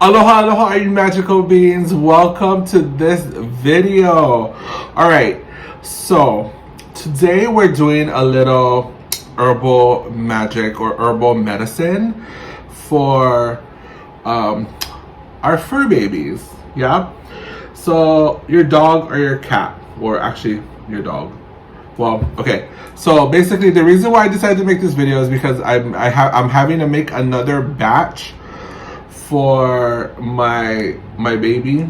Aloha, aloha, are you magical beings? Welcome to this video. Alright, so today we're doing a little herbal magic or herbal medicine for our fur babies. Yeah? So your dog or your cat, or actually your dog. Well, okay. So basically the reason why I decided to make this video is because I'm having to make another batch for my baby,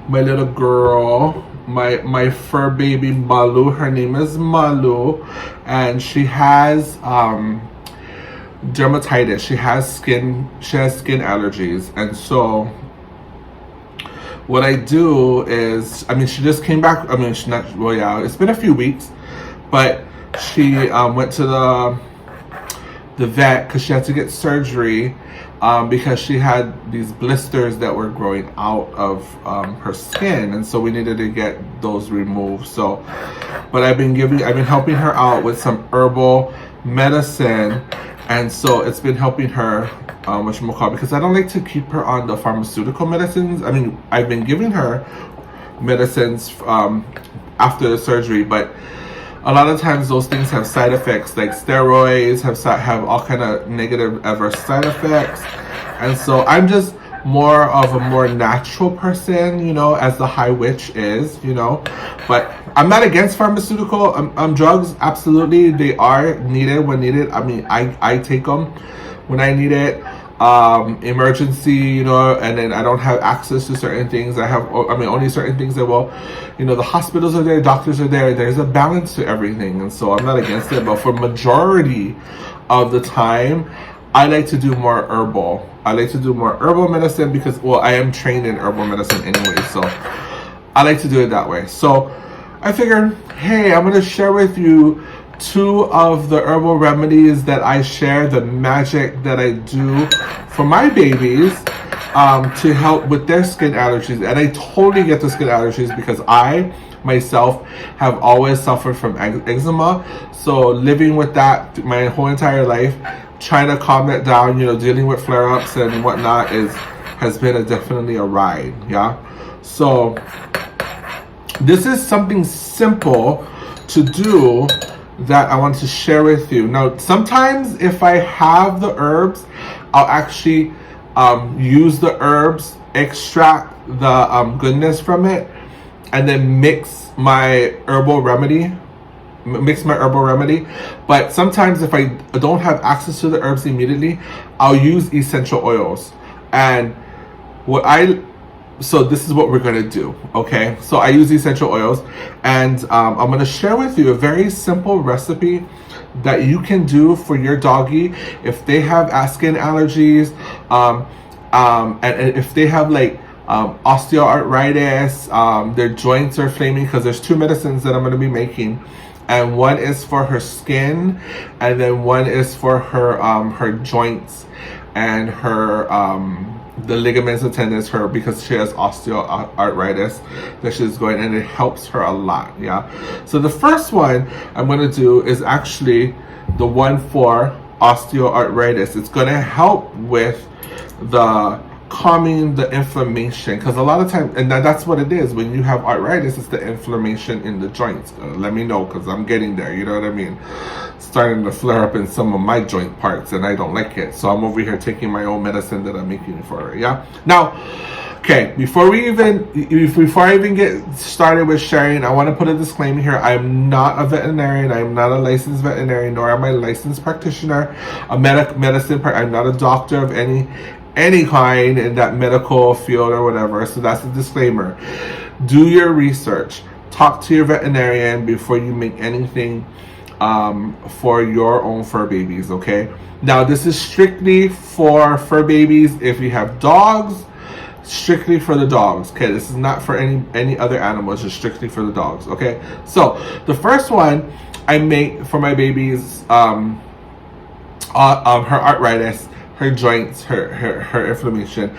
my little girl, my fur baby Malu. Her name is Malu, and she has dermatitis. She has skin allergies, and so what I do is, I mean, she just came back. I mean, she's not, well, yeah, it's been a few weeks, but she went to the vet because she had to get surgery because she had these blisters that were growing out of her skin, and so we needed to get those removed. So, but I've been helping her out with some herbal medicine, and so it's been helping her, because I don't like to keep her on the pharmaceutical medicines. I mean, I've been giving her medicines after the surgery, but a lot of times those things have side effects, like steroids have all kind of negative adverse side effects. And so I'm just more of a more natural person, you know, as the high witch is, you know. But I'm not against pharmaceutical drugs. Absolutely, they are needed when needed. I mean, I take them when I need it. Emergency, you know, and then I don't have access to certain things. Only certain things that will, you know, the hospitals are there, doctors are there. There's a balance to everything, and so I'm not against it. But for majority of the time, I like to do more herbal. I like to do more herbal medicine because, well, I am trained in herbal medicine anyway, so I like to do it that way. So I figured, hey, I'm gonna share with you 2 of the herbal remedies that I share, the magic that I do for my babies to help with their skin allergies. And I totally get the skin allergies because I myself have always suffered from eczema. So living with that my whole entire life, trying to calm that down, you know, dealing with flare-ups and whatnot has been definitely a ride. Yeah. So this is something simple to do that I want to share with you. Now, sometimes if I have the herbs, I'll actually use the herbs, extract the goodness from it, and then mix my herbal remedy. But sometimes if I don't have access to the herbs immediately, I'll use essential oils. And so this is what we're gonna do, okay? So I use essential oils, and I'm gonna share with you a very simple recipe that you can do for your doggy if they have skin allergies, and if they have like osteoarthritis, their joints are flaming, because there's 2 medicines that I'm gonna be making, and one is for her skin, and then one is for her joints and her the ligaments and tendons, because she has osteoarthritis that she's going, and it helps her a lot. Yeah. So the first one I'm going to do is actually the one for osteoarthritis. It's going to help with the calming the inflammation, because a lot of times, and that's what it is when you have arthritis, it's the inflammation in the joints. Let me know, because I'm getting there, you know what I mean, starting to flare up in some of my joint parts, and I don't like it. So I'm over here taking my own medicine that I'm making for her. Yeah. Now, okay, before I even get started with sharing, I want to put a disclaimer here. I'm not a veterinarian. I'm not a licensed veterinarian, nor am I a licensed practitioner, I'm not a doctor of any kind in that medical field or whatever. So that's a disclaimer. Do your research. Talk to your veterinarian before you make anything for your own fur babies, okay? Now, this is strictly for fur babies. If you have dogs, strictly for the dogs, okay? This is not for any other animals, just strictly for the dogs, okay? So the first one I make for my babies, her arthritis, her joints, her inflammation,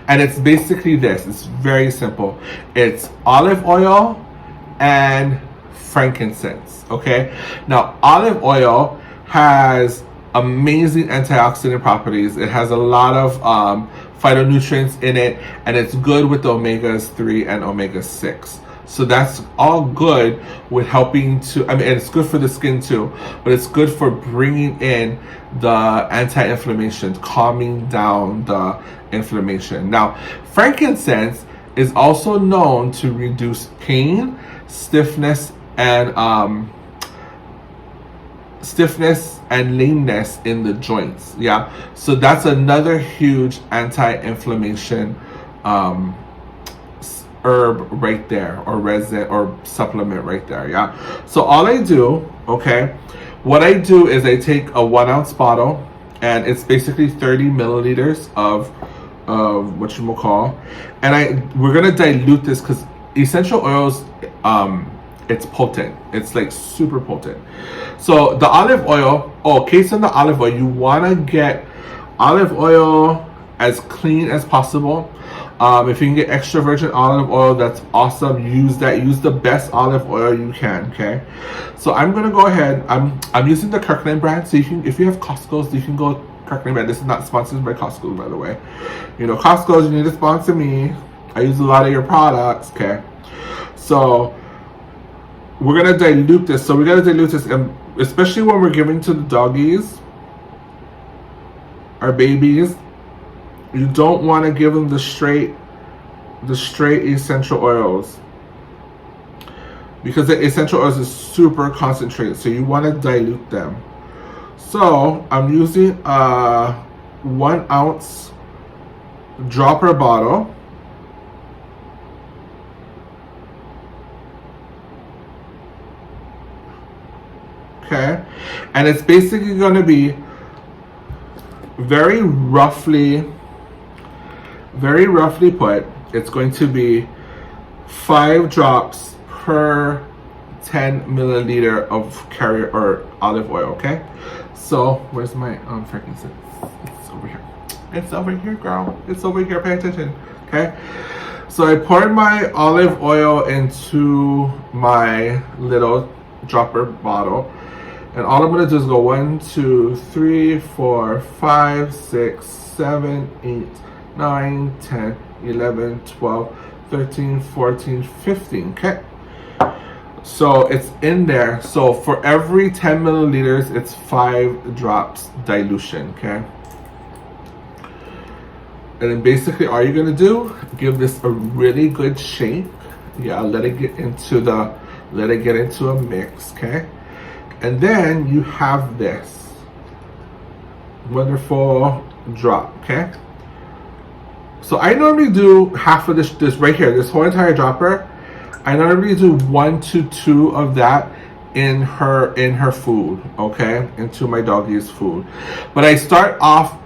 and it's basically this. It's very simple. It's olive oil and frankincense. Okay, now olive oil has amazing antioxidant properties. It has a lot of phytonutrients in it, and it's good with the omega-3 and omega-6. So that's all good with helping to, and it's good for the skin too, but it's good for bringing in the anti-inflammation, calming down the inflammation. Now, frankincense is also known to reduce pain, stiffness, and lameness in the joints. Yeah, so that's another huge anti-inflammation herb right there, or resin or supplement right there. Yeah, so all I do, okay, what I do is I take a 1 ounce bottle, and it's basically 30 milliliters of what you will call, and we're gonna dilute this because essential oils, it's potent. It's like super potent. So the olive oil, case on the olive oil, you wanna get olive oil as clean as possible. If you can get extra virgin olive oil, that's awesome. Use that. Use the best olive oil you can. Okay. So I'm gonna go ahead. I'm using the Kirkland brand. So you can, if you have Costco's, you can go Kirkland brand. This is not sponsored by Costco, by the way. You know, Costco's, you need to sponsor me. I use a lot of your products. Okay. So we're gonna dilute this. So we gotta dilute this, and especially when we're giving to the doggies, our babies. You don't want to give them the straight essential oils, because the essential oils is super concentrated. So you want to dilute them. So I'm using a 1 ounce dropper bottle. Okay, and it's basically going to be very roughly put, it's going to be 5 drops per 10 milliliter of carrier or olive oil. Okay, so where's my frankincense? It's over here. It's over here, girl. It's over here. Pay attention. Okay, so I poured my olive oil into my little dropper bottle, and all I'm gonna do is go 1, 2, 3, 4, 5, 6, 7, 8, 9, 10, 11, 12, 13, 14, 15. Okay, so it's in there. So for every 10 milliliters, it's 5 drops dilution. Okay, and then basically all you're gonna do, give this a really good shake. Yeah, let it get into a mix. Okay, and then you have this wonderful drop. Okay, so I normally do half of this right here, this whole entire dropper. I normally do 1 to 2 of that in her food, okay, into my doggy's food. But I start off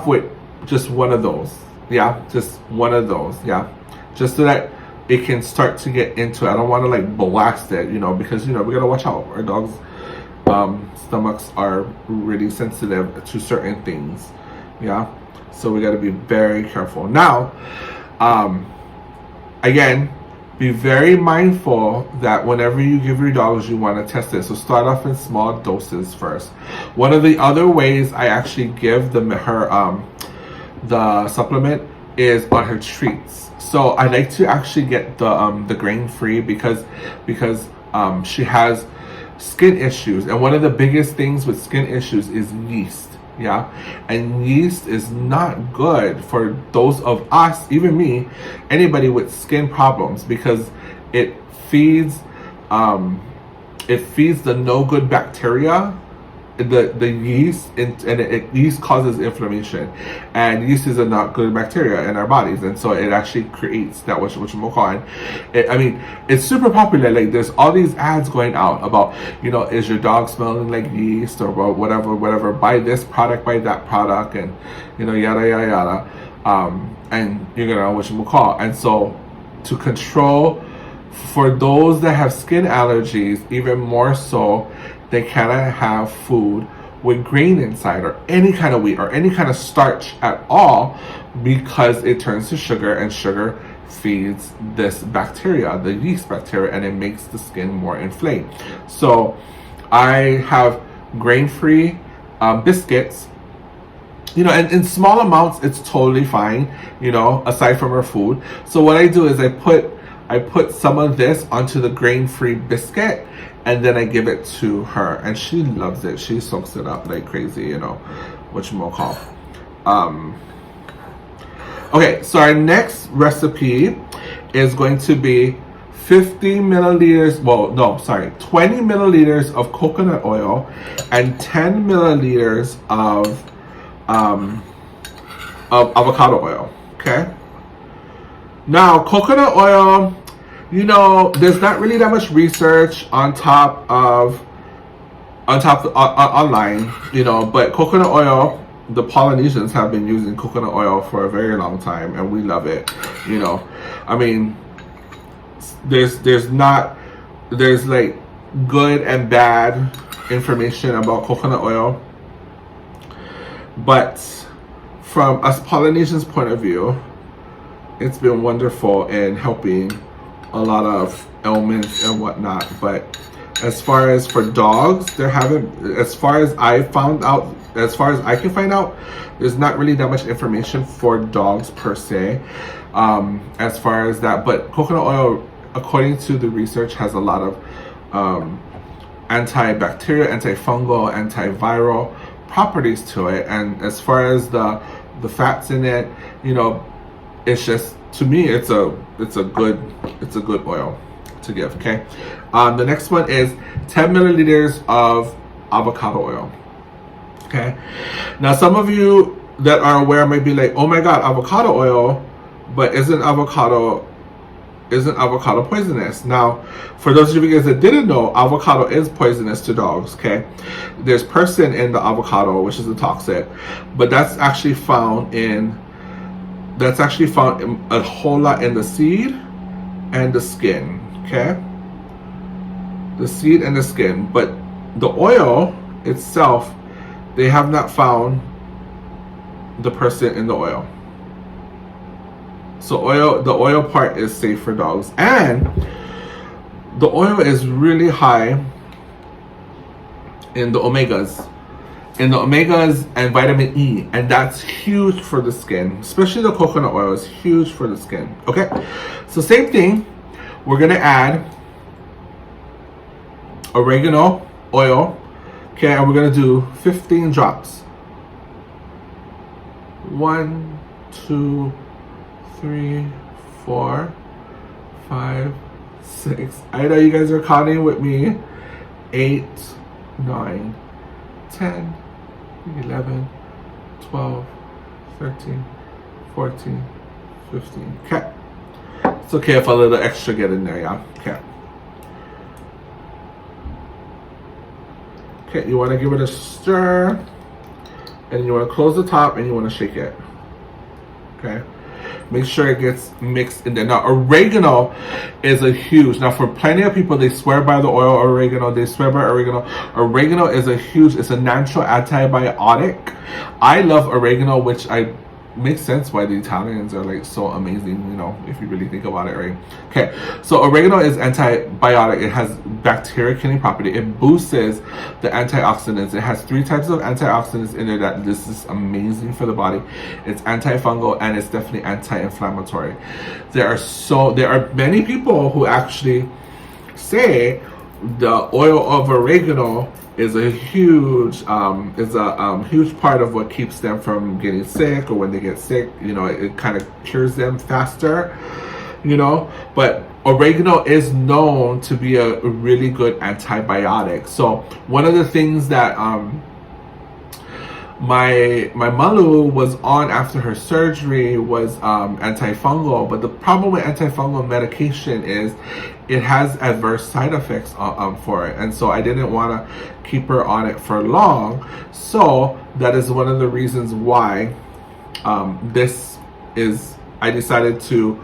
with just one of those, yeah, just one of those, yeah, just so that it can start to get into it. I don't want to like blast it, because we gotta watch out. Our dogs' stomachs are really sensitive to certain things, yeah. So we got to be very careful. Now, again, be very mindful that whenever you give your dogs, you want to test it. So start off in small doses first. One of the other ways I actually give the supplement is on her treats. So I like to actually get the grain free because she has skin issues, and one of the biggest things with skin issues is yeast. Yeah, and yeast is not good for those of us, even me, anybody with skin problems, because it feeds the no good bacteria, the yeast, and yeast causes inflammation, and yeast is a not good bacteria in our bodies, and so it actually creates that what we're calling. It's super popular. Like there's all these ads going out about, is your dog smelling like yeast or whatever? Buy this product, buy that product, and yada yada yada. And what we'll call. And so to control, for those that have skin allergies, even more so, they cannot have food with grain inside, or any kind of wheat, or any kind of starch at all, because it turns to sugar, and sugar feeds this bacteria, the yeast bacteria, and it makes the skin more inflamed. So I have grain-free biscuits you know, and in small amounts, it's totally fine, you know, aside from her food. So what I do is I put some of this onto the grain-free biscuit, and then I give it to her, and she loves it. She soaks it up like crazy, you know, whatchamacall. Okay, so our next recipe is going to be 50 milliliters, 20 milliliters of coconut oil and 10 milliliters of avocado oil, okay? Now, coconut oil, you know, there's not really that much research online, you know, but coconut oil, the Polynesians have been using coconut oil for a very long time, and we love it, you know. I mean, there's like good and bad information about coconut oil, but from us Polynesians' point of view, it's been wonderful in helping a lot of ailments and whatnot. But as far as for dogs, there haven't, as far as I found out, as far as I can find out, there's not really that much information for dogs per se, as far as that. But coconut oil, according to the research, has a lot of antibacterial, antifungal, antiviral properties to it. And as far as the fats in it, you know, it's just, to me, it's a good oil to give. Okay, the next one is 10 milliliters of avocado oil. Okay, now some of you that are aware might be like, oh my god, avocado oil, but isn't avocado poisonous? Now, for those of you guys that didn't know, avocado is poisonous to dogs. Okay, there's persin in the avocado, which is a toxic, but that's actually found a whole lot in the seed and the skin. Okay, the seed and the skin, but the oil itself, they have not found the percent in the oil. So the oil part is safe for dogs, and the oil is really high in the omegas, and vitamin E, and that's huge for the skin. Especially the coconut oil is huge for the skin. Okay, so same thing, we're gonna add oregano oil. Okay, and we're gonna do 15 drops. 1, 2, 3, 4, 5, 6. I know you guys are counting with me. 8, 9, 10, 11, 12, 13, 14, 15. Okay. It's okay if a little extra get in there, yeah? Okay. Okay, you want to give it a stir, and you want to close the top, and you want to shake it. Okay, make sure it gets mixed in there. Now, oregano is a huge. Now, for plenty of people, they swear by the oil oregano. They swear by oregano. Oregano is it's a natural antibiotic. I love oregano, which makes sense why the Italians are like so amazing, you know, if you really think about it, right? Okay, so oregano is antibiotic. It has bacteria killing property. It boosts the antioxidants. It has 3 types of antioxidants in there that this is amazing for the body. It's antifungal, and it's definitely anti-inflammatory. There are many people who actually say the oil of oregano is a huge part of what keeps them from getting sick, or when they get sick, you know, it kind of cures them faster, you know. But oregano is known to be a really good antibiotic. So one of the things that my Malu was on after her surgery was antifungal. But the problem with antifungal medication is it has adverse side effects for it, and so I didn't want to keep her on it for long. So that is one of the reasons why I decided to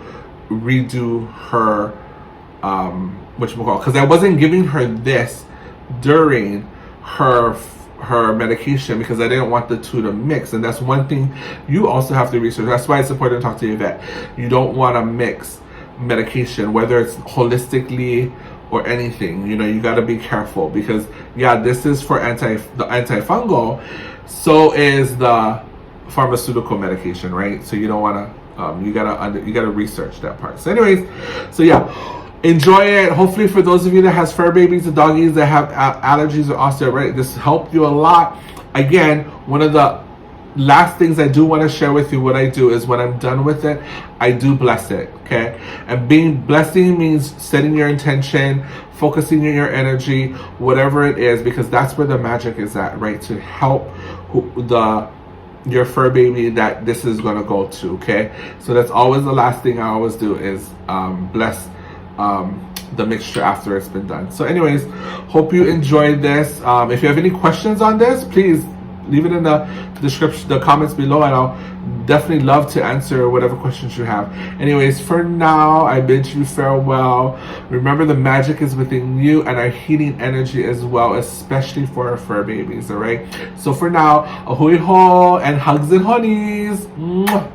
redo her because I wasn't giving her this during her medication, because I didn't want the two to mix. And that's one thing you also have to research. That's why it's important to talk to your vet. You don't want to mix medication, whether it's holistically or anything. You know, you got to be careful, because yeah, this is for the antifungal, so is the pharmaceutical medication, right? So you don't want to, you gotta research that part. So anyways, so yeah, enjoy it. Hopefully for those of you that has fur babies and doggies that have allergies or osteoarthritis, this helped you a lot. Again, one of the last things I do want to share with you, what I do is when I'm done with it, I do bless it, okay? And blessing means setting your intention, focusing on your energy, whatever it is, because that's where the magic is at, right? To help your fur baby that this is going to go to, okay? So that's always the last thing I always do is bless the mixture after it's been done. So anyways, hope you enjoyed this. If you have any questions on this, please leave it in the description, the comments below, and I'll definitely love to answer whatever questions you have. Anyways, for now, I bid you farewell. Remember, the magic is within you and our healing energy as well, especially for our fur babies, all right? So for now, ahoy ho and hugs and honeys. Mwah.